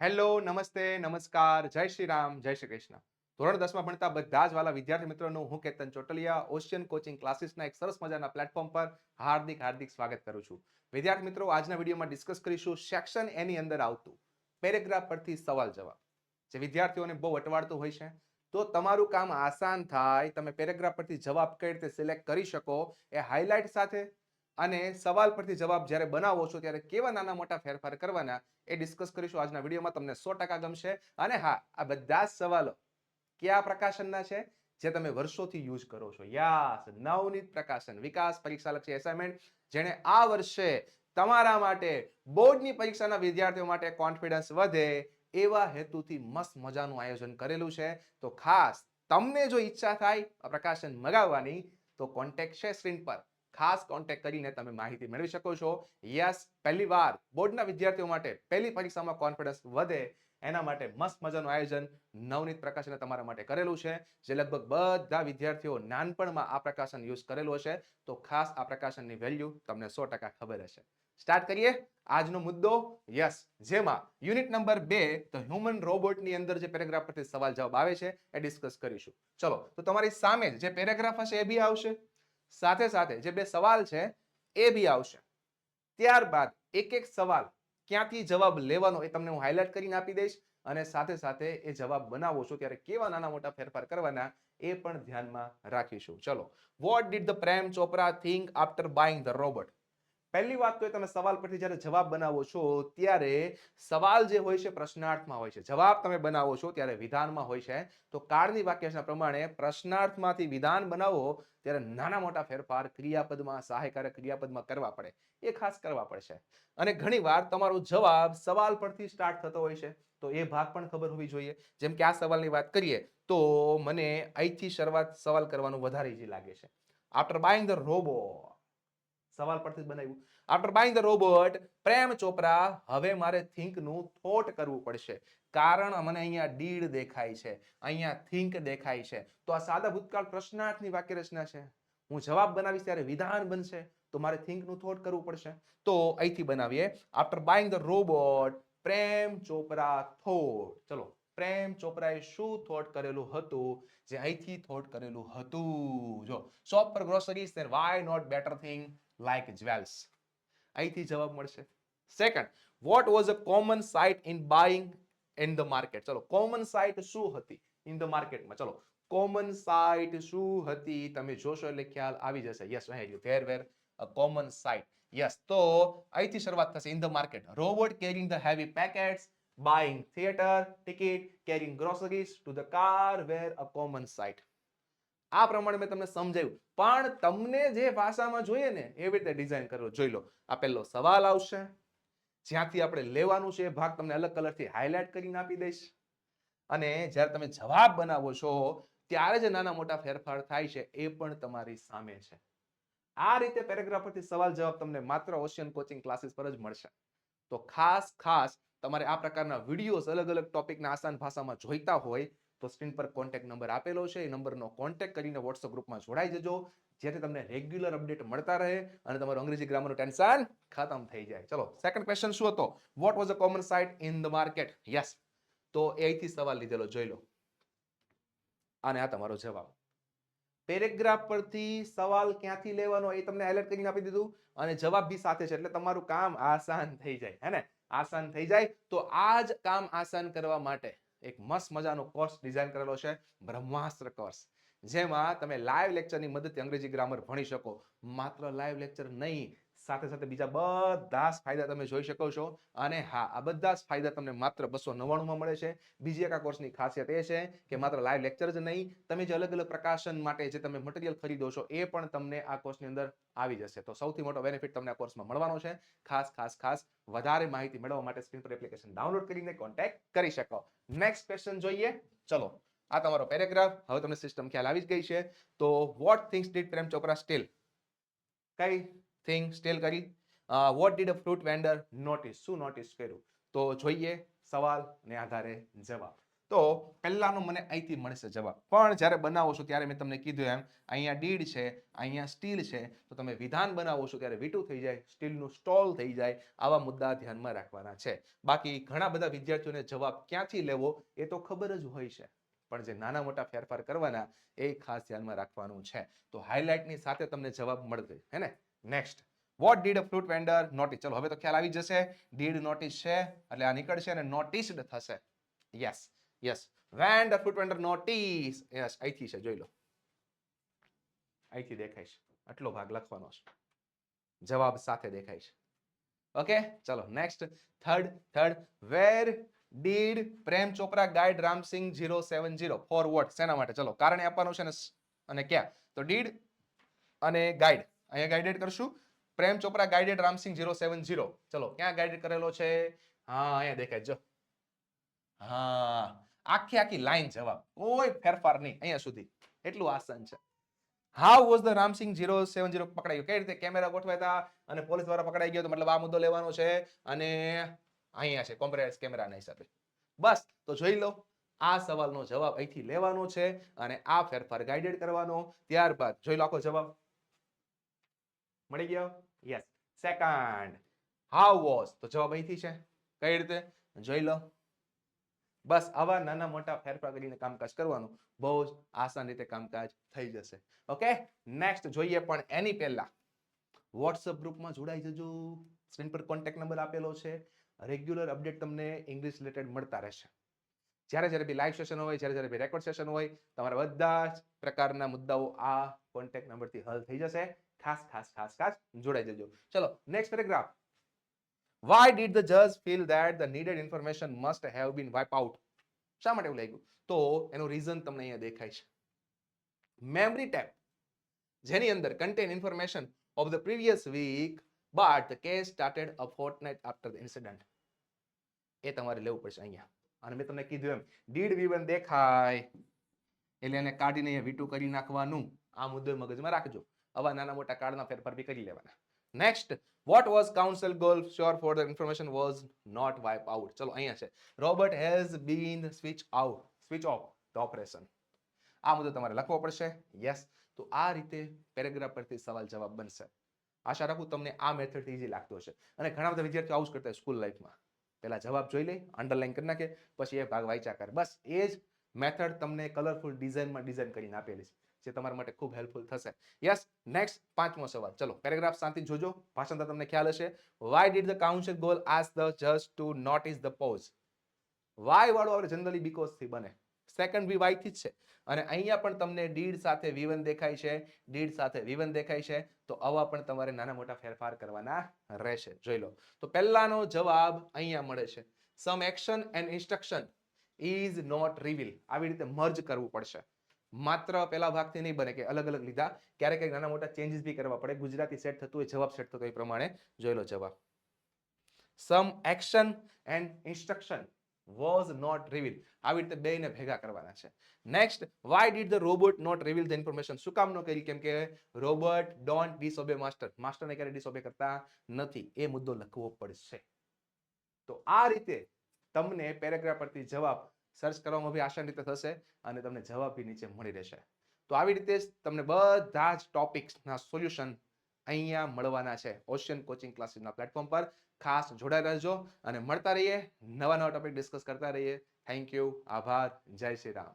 Hello, નમસ્તે, નમસ્કાર, જય શ્રી રામ, જય શ્રી કૃષ્ણ. ધોરણ 10માં ભણતા બધા જ વાલા વિદ્યાર્થી મિત્રોનું હું કેતન ચોટલિયા ઓશિયન કોચિંગ ક્લાસીસના એક સરસ મજાના પ્લેટફોર્મ પર હાર્દિક સ્વાગત કરું છું. વિદ્યાર્થી મિત્રો, આજના વિડીયોમાં ડિસ્કસ કરીશું સેક્શન એની અંદર આવતું પેરેગ્રાફ પરથી સવાલ જવાબ. જે વિદ્યાર્થીઓને બહુ અટવાડતું હોય છે, તો તમારું કામ આસાન થાય, તમે પેરેગ્રાફ પરથી જવાબ કઈ રીતે સિલેક્ટ કરી શકો એ હાઇલાઇટ સાથે અને સવાલ પરથી જવાબ જ્યારે બનાવો છો ત્યારે કેવા નાના મોટા ફેરફાર કરવાના એ ડિસ્કસ કરીશું આજના વિડીયોમાં. તમને 100% ગમશે. અને હા, આ બધા જ સવાલો કયા પ્રકાશનના છે? જે તમે વર્ષોથી યુઝ કરો છો. યસ, નવનીત પ્રકાશન, વિકાસ પરીક્ષાલક્ષી એસાઇનમેન્ટ, જેણે આ વર્ષે તમારા માટે બોર્ડની પરીક્ષાના વિદ્યાર્થીઓ માટે કોન્ફિડન્સ વધે એવા હેતુથી મસ્ત મજાનું આયોજન કરેલું છે. તો ખાસ તમને જો ઈચ્છા થાય આ પ્રકાશન મંગાવવાની, તો કોન્ટેક્ટ છે સ્ક્રીન પર, ખાસ કોન્ટેક્ટ કરીને તમે માહિતી મેળવી શકો છો. યસ, પહેલી વાર બોર્ડના વિદ્યાર્થીઓ માટે પહેલી પરીક્ષામાં કોન્ફિડન્સ વધે એના માટે મસ્ત મજાનું આયોજન નવનીત પ્રકાશને તમારા માટે કરેલું છે. જે લગભગ બધા વિદ્યાર્થીઓ નાનપણમાં આ પ્રકાશન યુઝ કરેલું હશે, તો ખાસ આ પ્રકાશનની વેલ્યુ તમને 100% ખબર હશે. સ્ટાર્ટ કરીએ આજનો મુદ્દો. યસ, જેમાં યુનિટ નંબર 2 તો હ્યુમન રોબોટની અંદર જે પેરેગ્રાફ પરથી સવાલ જવાબ આવે છે એ ડિસ્કસ કરીશું. ચલો, તો તમારી સામે જે પેરેગ્રાફ હશે એ બી આવશે, સાથે સાથે જે બે સવાલ છે એ બી આવશે. ત્યારબાદ એક એક સવાલ ક્યાંથી જવાબ લેવાનો એ તમને હું હાઇલાઇટ કરીને આપી દઈશ, અને સાથે સાથે એ જવાબ બનાવો છો ત્યારે કેવા નાના મોટા ફેરફાર કરવાના એ પણ ધ્યાનમાં રાખીશું. ચલો, what did the Prem Chopra think after buying the robot? પહેલી વાત તો એ તમે સવાલ પરથી જ્યારે જવાબ બનાવો છો ત્યારે સવાલ જે હોય છે પ્રશ્નાર્થમાં હોય છે, જવાબ તમે બનાવો છો ત્યારે વિધાનમાં હોય છે. તો કાળની વાક્યરચના પ્રમાણે પ્રશ્નાર્થમાંથી વિધાન બનાવો ત્યારે નાના મોટા ફેરફાર ક્રિયાપદમાં, સહાયકારક ક્રિયાપદમાં કરવા પડે, એ ખાસ કરવા પડશે. અને ઘણીવાર તમારો જવાબ સવાલ પરથી સ્ટાર્ટ થતો હોય છે, તો એ ભાગ પણ ખબર હોવી જોઈએ. જેમ કે આ સવાલની વાત કરીએ તો મને અહીંથી શરૂઆત સવાલ કરવાનું વધારે ઈઝી લાગે છે. આફ્ટર બાઇંગ ધ રોબોટ, સવાલ પરથી બનાવ્યું. After buying the robot Prem Chopra, હવે મારે થિંક નું થોટ કરવું પડશે. કારણ મને અહીંયા ડીડ દેખાય છે, અહીંયા થિંક દેખાય છે. તો આ સાદા ભૂતકાળ પ્રશ્નાર્થની વાક્ય રચના છે. હું જવાબ બનાવીશ ત્યારે વિધાન બનશે, તો મારે થિંક નું થોટ કરવું પડશે. તો અહીંથી બનાવીએ. After buying the robot Prem Chopra thought. ચલો, પ્રેમ ચોપરાએ શું થોટ કરેલું હતું? જે અહીંથી થોટ કરેલું હતું. જો, શોપ પર groceries, then why not better thing like jewels? અહીંથી જવાબ મળશે. Second, what was a common sight in buying in the market? ચલો, કોમન સાઇટ શું હતી ઇન ધ માર્કેટમાં? ચલો, કોમન સાઇટ શું હતી તમે જોશો એટલે ખ્યાલ આવી જશે. Yes, there were a common sight. Yes, તો અહીંથી શરૂઆત થશે. In the market, robot carrying the heavy packets, buying theater ticket, carrying groceries to the car were a common sight. આ પ્રમાણે મેં તમને સમજાવ્યું, પણ તમને જે ભાષામાં જોઈએ ને એવી રીતે ડિઝાઇન કરવો. જોઈ લો, આ પહેલો સવાલ આવશે, જ્યાંથી આપણે લેવાનું છે એ ભાગ તમને અલગ કલરથી હાઇલાઇટ કરીને આપી દઈશ. અને જ્યારે તમે જવાબ બનાવો છો ત્યારે જે નાના મોટા ફેરફાર થાય છે એ પણ તમારી સામે છે. આ રીતે પેરેગ્રાફ પરથી સવાલ જવાબ તમને માત્ર ઓશિયન કોચિંગ ક્લાસીસ પર જ મળશે. તો ખાસ તમારે આ પ્રકારના વિડીયોઝ અલગ અલગ ટોપિકના આસાન ભાષામાં જોઈતા હોય તો સ્ક્રીન પર કોન્ટેક્ટ નંબર આપેલો છે, એ નંબરનો કોન્ટેક્ટ કરીને વોટ્સઅપ ગ્રુપમાં જોડાઈ જજો, જેથી તમને રેગ્યુલર અપડેટ મળતા રહે અને તમારું અંગ્રેજી ગ્રામરનું ટેન્શન ખતમ થઈ જાય. ચલો, સેકન્ડ ક્વેશ્ચન શું હતો? What was a common site in the market? Yes, તો અહીંથી સવાલ લીધેલો, જોઈ લો. અને આ તમારો જવાબ. પેરેગ્રાફ પરથી સવાલ ક્યાંથી લેવાનો એ તમને હાઇલાઇટ કરીને આપી દીધું, અને જવાબ બી સાથે છે, એટલે તમારું કામ આસાન થઈ જાય, હે ને? આસાન થઈ જાય. તો આ જ કામ આસાન કરવા માટે એક મસ્ત મજાનો કોર્સ ડિઝાઇન કરેલો છે, બ્રહ્માસ્ત્ર કોર્સ, જેમાં તમે લાઈવ લેક્ચરની મદદથી અંગ્રેજી ગ્રામર ભણી શકો. માત્ર લાઈવ લેક્ચર નહીં, સાથે સાથે બીજા બધા જ ફાયદા તમે જોઈ શકો છો. અને હા, આ બધા જ ફાયદા તમને માત્ર 299 માં મળે છે. બીજી એક આ કોર્સની ખાસિયત એ છે કે માત્ર લાઈવ લેક્ચર જ નહીં, તમે જે અલગ અલગ પ્રકાશન માટે જે તમે મટીરિયલ ખરીદો છો એ પણ તમને આ કોર્સની અંદર આવી જશે. તો સૌથી મોટો બેનિફિટ તમને આ કોર્સમાં મળવાનો છે. ખાસ વધારે માહિતી મેળવવા માટે સ્ક્રીન પર એપ્લિકેશન ડાઉનલોડ કરીને કોન્ટેક્ટ કરી શકો. નેક્સ્ટ ક્વેશ્ચન જોઈએ. ચલો, આ તમારો પેરેગ્રાફ. હવે તમને સિસ્ટમ ખ્યાલ આવી જ ગઈ છે. તો what things did Prem Chopra steal? કઈ થિંગ સ્ટીલ કરી? What did a fruit vendor notice? શું નોટિસ કર્યું? તો જોઈએ સવાલ ને આધારે જવાબ. તો પહેલાનો મને અહીંથી મળશે જવાબ, પણ જ્યારે બનાવો છો ત્યારે મેં તમને કીધું એમ અહીંયા ડીડ છે, અહીંયા સ્ટીલ છે, તો તમે વિધાન બનાવો છો ત્યારે વીટું થઈ જાય, સ્ટીલનું સ્ટોલ થઈ જાય. આવા મુદ્દા ધ્યાનમાં રાખવાના છે. બાકી ઘણા બધા વિદ્યાર્થીઓને જવાબ ક્યાંથી લેવો એ તો ખબર જ હોય છે, પણ જે નાના મોટા ફેરફાર કરવાના એ ખાસ ધ્યાનમાં રાખવાનું છે. તો હાઇલાઇટની સાથે તમને જવાબ મળશે, હે ને? Next, vote did a fruit vendor notice? ચલો હવે તો ખ્યાલ આવી જશે. ડીડ નોટિસ છે એટલે આ નીકળશે અને નોટિસ્ડ થશે. Yes yes, when the fruit vendor notice. Yes, અહીંથી છે, જોઈ લો, અહીંથી દેખાય છે, આટલો ભાગ લખવાનો છે, જવાબ સાથે દેખાય છે. ઓકે, ચલો next. Third, where did Prem Chopra guide Ramsingh 070 for what? શેના માટે? ચલો કારણે આપવાનું છે ને, અને ક્યાં? તો ડીડ અને ગાઈડ, અહીંયા ગાઈડેડ કરશું. પ્રેમ ચોપરા ગાઈડેડ રામસિંહ 070. ચલો ક્યાં ગાઈડ કરેલો છે? હા, અહીંયા દેખાય જો. હા, આખી લાઈન જવાબ, કોઈ ફેરફાર નહીં અહીંયા સુધી, એટલું આસાન છે. હાઉ વોઝ ધ રામસિંહ 070 પકડાયું? કઈ રીતે કેમેરા ગોઠવાતા અને પોલીસ દ્વારા પકડાઈ ગયો, તો મતલબ આ મુદ્દો લેવાનો છે અને અહીંયા છે કોમ્પ્યુટરાઇઝ કેમેરાના હિસાબે. બસ, તો જોઈ લો, આ સવાલનો જવાબ અહીંથી લેવાનો છે અને આ ફેરફાર ગાઈડેડ કરવાનો. ત્યારબાદ જોઈ લો આખો જવાબ મળી ગયો. યસ. સેકન્ડ, હાઉ વોઝ, તો જવાબ અહીંથી છે. કઈ રીતે? જોઈ લો. બસ આવા નાના મોટા ફેરફાર કરીને કામકાજ કરવાનું, બહુ જ આસાન રીતે કામકાજ થઈ જશે. ઓકે, નેક્સ્ટ જોઈએ, પણ એની પહેલા વોટ્સઅપ ગ્રુપમાં જોડાઈ જજો. સ્ક્રીન પર કોન્ટેક્ટ નંબર આપેલો છે. રેગ્યુલર અપડેટ તમને ઇંગ્લિશ રિલેટેડ મળતા રહેશે. જ્યારે બી લાઈવ સેશન હોય, જ્યારે બી રેકોર્ડ સેશન હોય, તમારા બધા જ પ્રકારના મુદ્દાઓ આ કોન્ટેક્ટ નંબરથી હલ થઈ જશે. ખાસ જોડાઈ જજો. ચલો next paragraph. Why did the judge feel that the needed information must have been wiped out? શા માટે એવું લાગ્યું? તો એનું રીઝન તમને અહીંયા દેખાય છે. મેમરી ટેપ, જેની અંદર contain information of the previous week, but the case started a fortnight after the incident. એ તમારે લેવું પડશે અહીંયા. અને મેં તમને કીધું એમ, did V1 દેખાય એટલે એને કાઢીને અહીંયા V2 કરી નાખવાનું. આ મુદ્દો મગજમાં રાખજો. આવા નાના મોટા કાર્ડના ફેરફાર બી કરી લેવાના. Next, what was council goal sure for the information was not wipe out? ચલો અહીંયા છે, Robert has been switch off the operation. આ મુદ્દો તમારે લખવો પડશે. યસ, તો આ રીતે પેરેગ્રાફ પરથી સવાલ જવાબ બનશે. આશા રાખું તમને આ મેથડ ઈઝી લાગતો હશે. અને ઘણા બધા વિદ્યાર્થીઓ આવું જ કરતા હોય સ્કૂલ લાઈફમાં, પહેલા જવાબ જોઈ લે, અંડરલાઈન કરી નાખે, પછી એ ભાગ વાંચ્યા કરે. બસ એ જ મેથડ તમને કલરફુલ ડિઝાઇનમાં ડિઝાઇન કરીને આપેલી છે, જે તમારા માટે ખૂબ હેલ્પફુલ થશે. યસ, નેક્સ્ટ પાંચમો સવાલ. ચલો પેરેગ્રાફ શાંતિ જોજો, ભાષાંતર તમને ખ્યાલ હશે. Why did the council goal ask the જજ to notice the pause? Why વાળો આપણે જનરલી બીકોઝ થી બને, સેકન્ડ વી વાય થી જ છે. અને અહીંયા પણ તમને ડીડ સાથે V1 દેખાય છે, ડીડ સાથે V1 દેખાય છે, તો આવા પણ તમારે નાના મોટા ફેરફાર કરવાના રહેશે. જોઈ લો, તો પહેલાનો જવાબ અહીંયા મળે છે. Some action and instruction is not reveal. આવી રીતે મર્જ કરવું પડશે. માત્ર પેલા ભાગથી નહીં બને કે અલગ અલગ લીધા, ક્યારેક નાના મોટા ચેન્જીસ બી કરવા પડે. ગુજરાતી સેટ થતું હોય, જવાબ સેટ થતો હોય, એ પ્રમાણે જોઈ લો જવાબ. Some action and instruction was not revealed. આવી રીતે બેને ભેગા કરવાના છે. Next, why did the robot not reveal the information? શું કામ ન કરી? કેમ કે રોબોટ ડોન્ટ disobey master. માસ્ટરને ક્યારે disobey કરતા નથી. એ મુદ્દો લખવો પડશે. તો આ રીતે તમને પેરેગ્રાફ પરથી જવાબ સર્ચ કરવામાં બી આસાન રીતે થશે અને તમને જવાબ બી નીચે મળી રહેશે. તો આવી રીતે જ તમને બધા જ ટોપિક્સના સોલ્યુશન અહીંયા મળવાના છે ઓશિયન કોચિંગ ક્લાસીસના પ્લેટફોર્મ પર. ખાસ જોડાઈ રહેજો અને મળતા રહીએ, નવા ટોપિક ડિસ્કસ કરતા રહીએ. થેન્ક યુ, આભાર, જય શ્રી રામ.